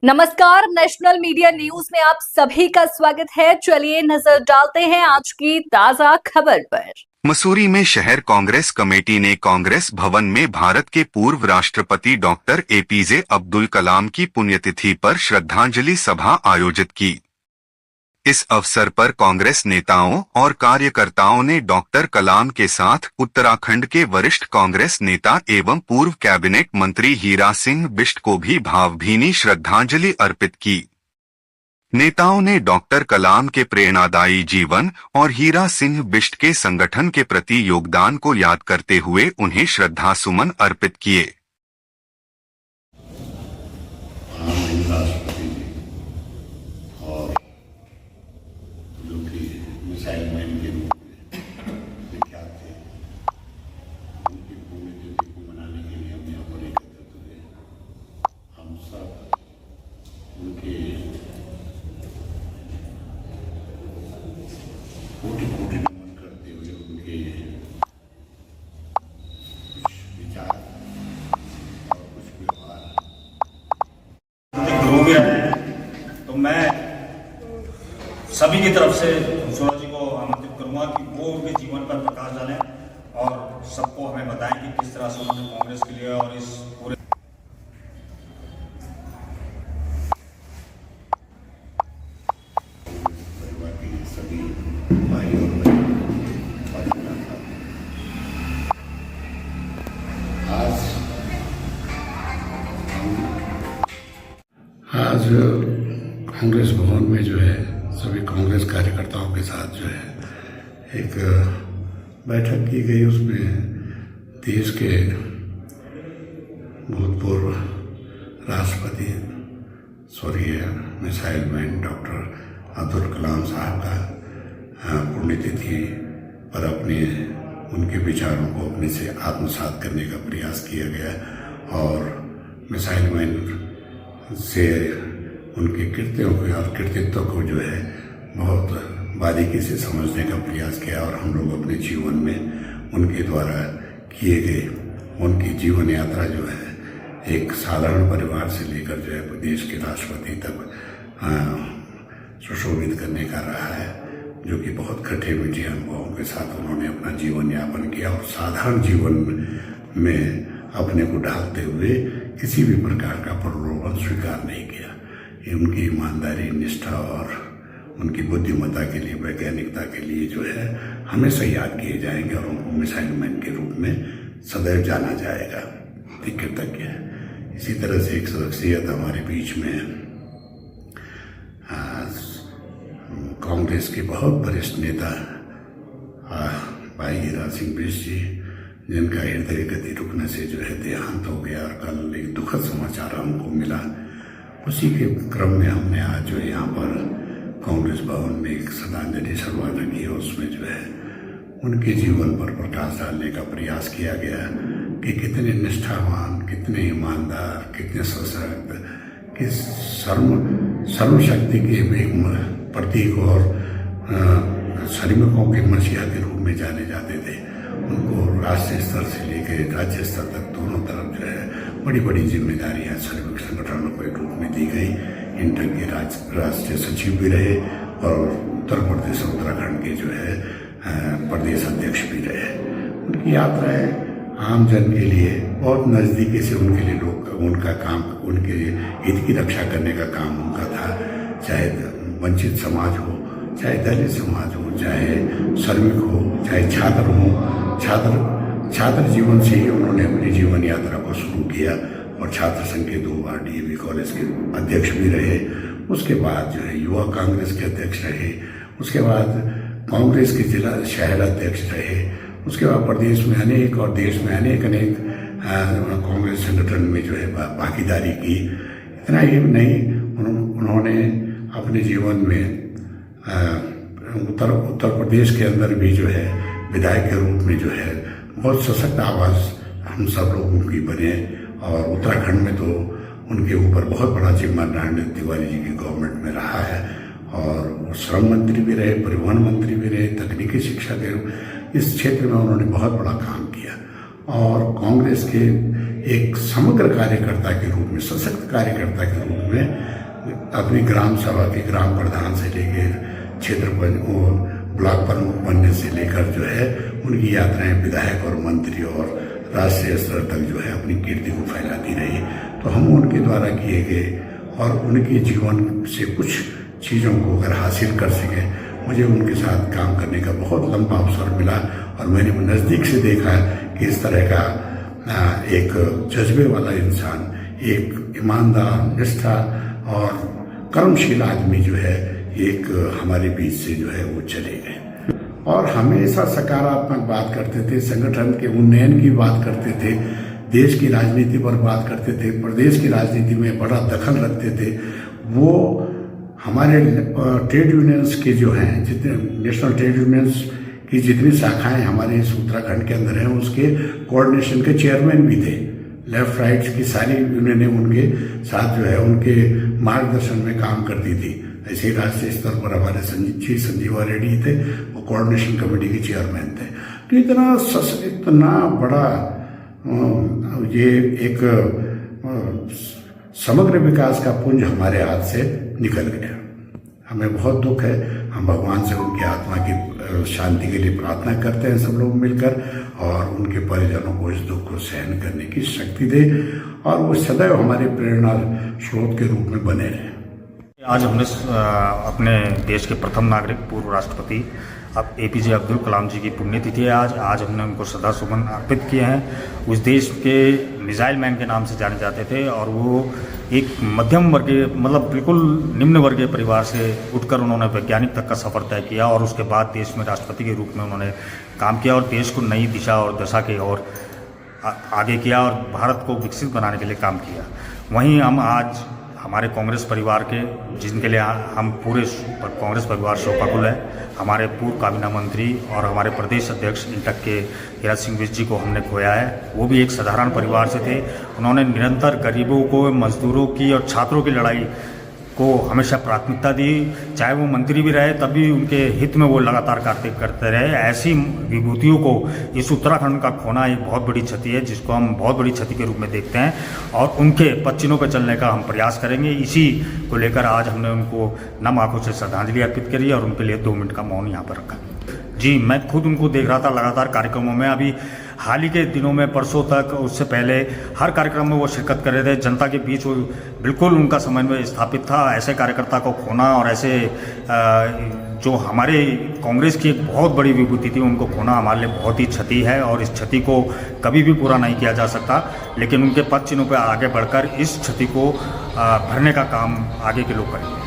नमस्कार, national media news में आप सभी का स्वागत है। चलिए नजर डालते हैं आज की ताजा खबर पर। मसूरी में शहर कांग्रेस कमेटी ने कांग्रेस भवन में भारत के पूर्व राष्ट्रपति डॉक्टर एपीजे अब्दुल कलाम की पुण्यतिथि पर श्रद्धांजलि सभा आयोजित की। इस अवसर पर कांग्रेस नेताओं और कार्यकर्ताओं ने डॉक्टर कलाम के साथ उत्तराखंड के वरिष्ठ कांग्रेस नेता एवं पूर्व कैबिनेट मंत्री हीरा सिंह बिष्ट को भी भावभीनी श्रद्धांजलि अर्पित की। नेताओं ने डॉक्टर कलाम के प्रेरणादायी जीवन और हीरा सिंह बिष्ट के संगठन के प्रति योगदान को याद करते हुए उन्हें श्रद्धासुमन अर्पित किए। राष्ट्रपति जी और जो कि मिसाइल मैन के रूप में विख्यात थे, उनकी पुण्यतिथि को मनाने के लिए हम यहाँ पर एकत्रित हुए। हम सब उनके कोटि कोटि नमन करते हुए उनके कुछ विचार और कुछ व्यवहार हो गया है। तो मैं सभी की तरफ से सूरज जी को आमंत्रित करूंगा कि वो उनके जीवन पर प्रकाश डालें और सबको हमें बताएं कि किस तरह से उन्होंने कांग्रेस के लिए और इस पूरे परिवार के सभी भाई और बहन आज कांग्रेस भवन में जो है सभी कांग्रेस कार्यकर्ताओं के साथ जो है एक बैठक की गई। उसमें देश के भूतपूर्व राष्ट्रपति स्वर्गीय missile man doctor Abdul Kalam साहब का पुण्यतिथि पर अपने उनके विचारों को अपने से आत्मसात करने का प्रयास किया गया और मिसाइल मैन से उनके कृत्यों को और कृतित्व को जो है बहुत बारीकी से समझने का प्रयास किया और हम लोग अपने जीवन में उनके द्वारा किए गए उनकी जीवन यात्रा जो है एक साधारण परिवार से लेकर जो है देश के राष्ट्रपति तक सुशोभित करने का रहा है, जो कि बहुत खट्टे मीठे अनुभवों के साथ उन्होंने अपना जीवन यापन किया और साधारण जीवन में अपने को ढालते हुए किसी भी प्रकार का प्रलोभन स्वीकार नहीं किया। ये उनकी ईमानदारी, निष्ठा और उनकी बुद्धिमत्ता के लिए, वैज्ञानिकता के लिए जो है हमेशा याद किए जाएंगे और उनको मिसाइल मैन के रूप में सदैव जाना जाएगा। कृतज्ञ है। इसी तरह से एक शख्सियत हमारे बीच में कांग्रेस के बहुत वरिष्ठ नेता भाई हीरा सिंह बिष्ट जी, जिनका हृदय गति रुकने से जो है देहांत हो गया और कल एक दुखद समाचार हमको मिला। उसी के क्रम में हमने आज जो यहाँ पर कांग्रेस भवन में एक श्रद्धांजलि सभा रखी है। उसमें जो है उनके जीवन पर प्रकाश डालने का प्रयास किया गया कि कितने निष्ठावान, कितने ईमानदार, कितने सशक्त, किस सर्वशक्ति के प्रतीक और श्रमिकों के मसीहा के रूप में जाने जाते थे। उनको राष्ट्रीय स्तर से लेकर राज्य स्तर तक दोनों तरफ जो है बड़ी बड़ी जिम्मेदारियां श्रमिक संगठनों के रूप में दी गई। इंटर के राष्ट्रीय सचिव भी रहे और उत्तर प्रदेश और उत्तराखंड के जो है प्रदेश अध्यक्ष भी रहे। उनकी यात्राएं आम जन के लिए बहुत नज़दीकी से उनके लिए लोग उनका काम, उनके हित की रक्षा करने का काम उनका था। चाहे वंचित समाज हो, चाहे दलित समाज हो, चाहे श्रमिक हो, चाहे छात्र हो। छात्र जीवन से ही उन्होंने अपनी जीवन यात्रा को शुरू किया और छात्र संघ के 2 बार डीएवी कॉलेज के अध्यक्ष भी रहे। उसके बाद जो है युवा कांग्रेस के अध्यक्ष रहे। उसके बाद कांग्रेस के जिला शहर अध्यक्ष रहे। उसके बाद प्रदेश में अनेक और देश में अनेक कांग्रेस संगठन में जो है भागीदारी की। इतना ही नहीं, उन्होंने अपने जीवन में उत्तर प्रदेश के अंदर भी जो है विधायक के रूप में जो है बहुत सशक्त आवाज़ हम सब लोग उनकी बने और उत्तराखंड में तो उनके ऊपर बहुत बड़ा जिम्मा नारायण तिवारी जी की गवर्नमेंट में रहा है और वो श्रम मंत्री भी रहे, परिवहन मंत्री भी रहे, तकनीकी शिक्षा के इस क्षेत्र में उन्होंने बहुत बड़ा काम किया और कांग्रेस के एक समग्र कार्यकर्ता के रूप में, सशक्त कार्यकर्ता के रूप में अपनी ग्राम सभा के ग्राम प्रधान से लेकर क्षेत्र ब्लॉक प्रमुख बनने से लेकर जो है उनकी यात्राएं विधायक और मंत्री और राष्ट्रीय स्तर तक जो है अपनी कीर्ति को फैलाती रही। तो हम उनके द्वारा किए गए और उनके जीवन से कुछ चीज़ों को अगर हासिल कर सकें, मुझे उनके साथ काम करने का बहुत लंबा अवसर मिला और मैंने नज़दीक से देखा कि इस तरह का एक जज्बे वाला इंसान, एक ईमानदार, निष्ठा और कर्मशील आदमी जो है एक हमारे बीच से जो है वो चले गए और हमेशा सकारात्मक बात करते थे, संगठन के उन्नयन की बात करते थे, देश की राजनीति पर बात करते थे, प्रदेश की राजनीति में बड़ा दखल रखते थे। वो हमारे ट्रेड यूनियंस के जो हैं, जितने नेशनल ट्रेड यूनियंस की जितनी शाखाएं हमारे इस उत्तराखंड के अंदर हैं, उसके कोऑर्डिनेशन के चेयरमैन भी थे। लेफ्ट राइट की सारी यूनियनें उनके साथ जो है उनके मार्गदर्शन में काम करती थी। ऐसे ही राष्ट्रीय स्तर पर हमारे संजीवा रेड्डी थे, वो कोऑर्डिनेशन कमेटी के चेयरमैन थे। तो इतना बड़ा ये एक समग्र विकास का पुंज हमारे हाथ से निकल गया। हमें बहुत दुख है। हम भगवान से उनकी आत्मा की शांति के लिए प्रार्थना करते हैं सब लोग मिलकर, और उनके परिजनों को इस दुख को सहन करने की शक्ति दे और वो सदैव हमारे प्रेरणा स्रोत के रूप में बने रहे। आज हमने अपने देश के प्रथम नागरिक पूर्व राष्ट्रपति अब एपीजे अब्दुल कलाम जी की पुण्यतिथि है। आज हमने उनको श्रद्धासुमन अर्पित किए हैं। उस देश के मिसाइल मैन के नाम से जाने जाते थे और वो एक मध्यम वर्गीय, मतलब बिल्कुल निम्न वर्गीय परिवार से उठकर उन्होंने वैज्ञानिक तक का सफ़र तय किया और उसके बाद देश में राष्ट्रपति के रूप में उन्होंने काम किया और देश को नई दिशा और दशा की ओर आगे किया और भारत को विकसित बनाने के लिए काम किया। वहीं हम आज हमारे कांग्रेस परिवार के, जिनके लिए हम पूरे कांग्रेस परिवार शोकाकुल है, हमारे पूर्व काबीना मंत्री और हमारे प्रदेश अध्यक्ष इंटक के हीरा सिंह बिष्ट जी को हमने खोया है। वो भी एक साधारण परिवार से थे। उन्होंने निरंतर गरीबों को, मजदूरों की और छात्रों की लड़ाई को हमेशा प्राथमिकता दी। चाहे वो मंत्री भी रहे तब भी उनके हित में वो लगातार कार्य करते रहे। ऐसी विभूतियों को इस उत्तराखंड का खोना एक बहुत बड़ी क्षति है, जिसको हम बहुत बड़ी क्षति के रूप में देखते हैं और उनके पच्चीनों पर चलने का हम प्रयास करेंगे। इसी को लेकर आज हमने उनको नम आंखों से श्रद्धांजलि अर्पित करी और उनके लिए 2 मिनट का मौन यहाँ पर रखा। जी, मैं खुद उनको देख रहा था लगातार कार्यक्रमों में। अभी हाल ही के दिनों में, परसों तक, उससे पहले हर कार्यक्रम में वो शिरकत कर रहे थे। जनता के बीच वो बिल्कुल उनका समन्वय स्थापित था। ऐसे कार्यकर्ता को खोना और ऐसे जो हमारे कांग्रेस की एक बहुत बड़ी विभूति थी, उनको खोना हमारे लिए बहुत ही क्षति है और इस क्षति को कभी भी पूरा नहीं किया जा सकता। लेकिन उनके पद चिन्हों पर आगे बढ़कर इस क्षति को भरने का काम आगे के लोग करेंगे।